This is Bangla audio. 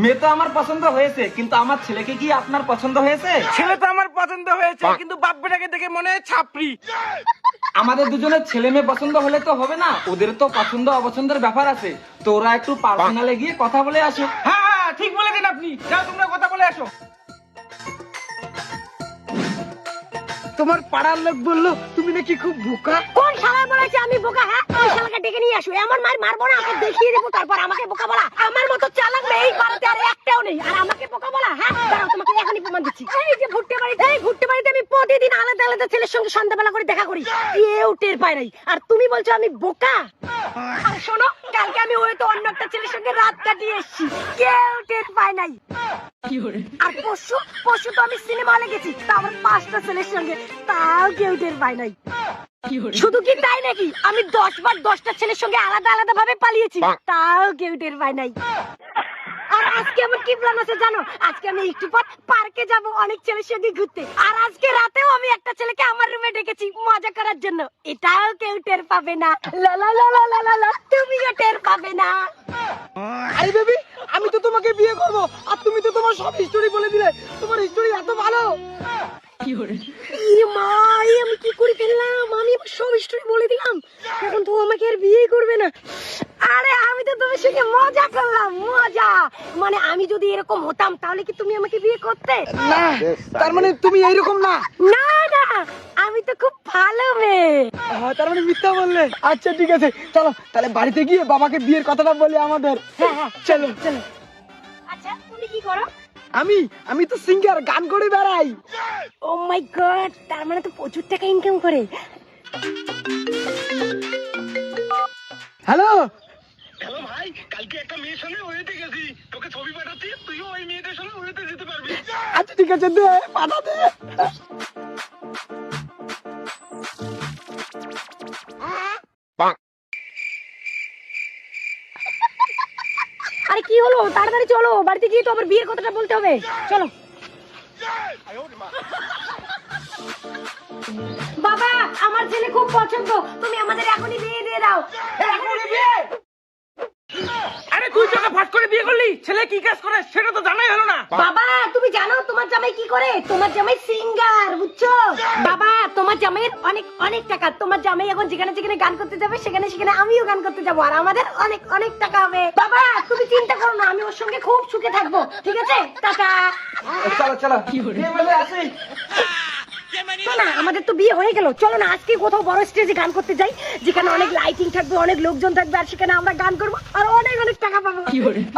মেয়ে তো আমার পছন্দ হয়েছে, কিন্তু আমার ছেলেকে কি আপনার পছন্দ হয়েছে? ছেলে তো আমার পছন্দ হয়েছে, কিন্তু বাপ বেটাকে দেখে মনে হয় ছাপরি। আমাদের দুজনের ছেলে মেয়ে পছন্দ হলে তো হবে না, ওদের তো পছন্দ অপছন্দের ব্যাপার আছে। তো ওরা একটু পার্সোনালে গিয়ে কথা বলে আসে। হ্যাঁ হ্যাঁ, ঠিক বলেছেন আপনি। যাও তোমরা কথা বলে আসো। তোমার পাড়ার লোক বললো তুমি নাকি খুব বোকা। কোন শালা বলেছে আমি বোকা? হ্যাঁ, ওই শালাকে ডেকে নিয়ে আসো। এমন মার মারবো না, ওকে দেখিয়ে দেবো, তারপর আমাকে বোকা বলা। আমার মতো চালাক মেয়ে এই বাড়িতে আর একটাও নেই, আর আমাকে বোকা বলা? হ্যাঁ, দাঁড়াও, তোমাকে এখনই প্রমাণ দিচ্ছি। এই যে ভুট্টে বাড়িতে আমি প্রতিদিন আলাদা আলাদা ছেলের সঙ্গে সন্ধ্যাবেলা করে দেখা করি, কেউ টের পায় নাই। আর তুমি বলছো আমি বোকা? আর শোনো, কালকে আমি হয়তো অন্য একটা ছেলের সঙ্গে রাত কাটিয়ে এসেছি, কেউ টের পায় নাই। আর পরশু তো আমি সিনেমা হলে গেছি, তারপর 5টা ছেলের সঙ্গে, তাও কেউ টের পায় নাই। শুধু কি তাই নাকি, আমি 10 বার 10টা ছেলের সঙ্গে আলাদা আলাদা ভাবে পালিয়েছি, তাও কেউ টের পায় নাই। আর আজকে আমার কি প্ল্যান আছে জানো? আজকে আমি একটু পর পার্কে যাব অনেক ছেলের সঙ্গে ঘুরতে, আর আজকে রাতেও আমি একটা ছেলেকে আমার রুমে ডেকেছি মজা করার জন্য, এটাও কেউ টের পাবে না। লা লা লা লা লা লা লা, তুমিও টের পাবে না। আরে বেবি, আমি তো তোমাকে বিয়ে করব, আর তুমি তো তোমার সব হিস্টোরি বলে দিলে। তোমার হিস্টোরি এত ভালো। ইয়ে মা, আমি কি করে ফেললাম? আমি আমার সব স্টোরি বলে দিলাম, এখন তো আমাকে আর বিয়ে করবে না। আরে আমি তো তোমার সঙ্গে মজা করলাম, মজা। মানে আমি যদি এরকম হতাম তাহলে কি তুমি আমাকে বিয়ে করতে? না, তার মানে তুমি এইরকম না। না না, আমি তো খুব ভালো মেয়ে। তার মানে মিথ্যা বললে। আচ্ছা ঠিক আছে, চলো তাহলে বাড়িতে গিয়ে বাবাকে বিয়ের কথাটা বলি আমাদের। হ্যাঁ হ্যাঁ, চলো। চলো। আচ্ছা তুমি কি করো? আমি তো সিঙ্গার, গান করে বেড়াই। ও মাই গড, তার মানে তো প্রচুর টাকা ইনকাম করে। হ্যালো হ্যালো ভাই, কালকে একটা মেয়ের সঙ্গে ওয়েতে গেছি, তোকে ছবি পাঠাচ্ছি, তুইও ওই মেয়েদের সঙ্গে ওয়েতে যেতে পারবি। আচ্ছা ঠিক আছে, দে পাঠা দে। আরে কি হলো? তাড়াতাড়ি চলো, বাড়িতে গিয়ে তো আবার বিয়ের কথাটা বলতে হবে। চলো। বাবা, আমার ছেলে খুব পছন্দ, তুমি আমাদের এখনই বিয়ে দিয়ে দাও। এখনই বিয়ে? আরে তুই তোকে ফাট করে বিয়ে করলি, ছেলে কি কাজ করে সেটা তো জানাই হলো না। বাবা, তুমি জানো তোমার জামাই কি করে? তোমার জামাই সিঙ্গার, বুঝছো? বাবা, তোমার জামাইয়ের অনেক অনেক টাকা। তোমার জামাই এখন যেখানে যেখানে গান করতে যাবে, সেখানে সেখানে আমিও গান করতে যাবো, আর আমাদের অনেক অনেক টাকা হবে। বাবা, তুমি চিন্তা করো না, আমি ওর সঙ্গে খুব সুখে থাকবো, ঠিক আছে? টাটা। চলো চলো, বিয়ে বলে আসি। না, আমাদের তো বিয়ে হয়ে গেল, চলো না আজকে কোথাও বড় স্টেজে গান করতে যাই, যেখানে অনেক লাইটিং থাকবে, অনেক লোকজন থাকবে, আর সেখানে আমরা গান করবো, আর অনেক অনেক টাকা পাবো।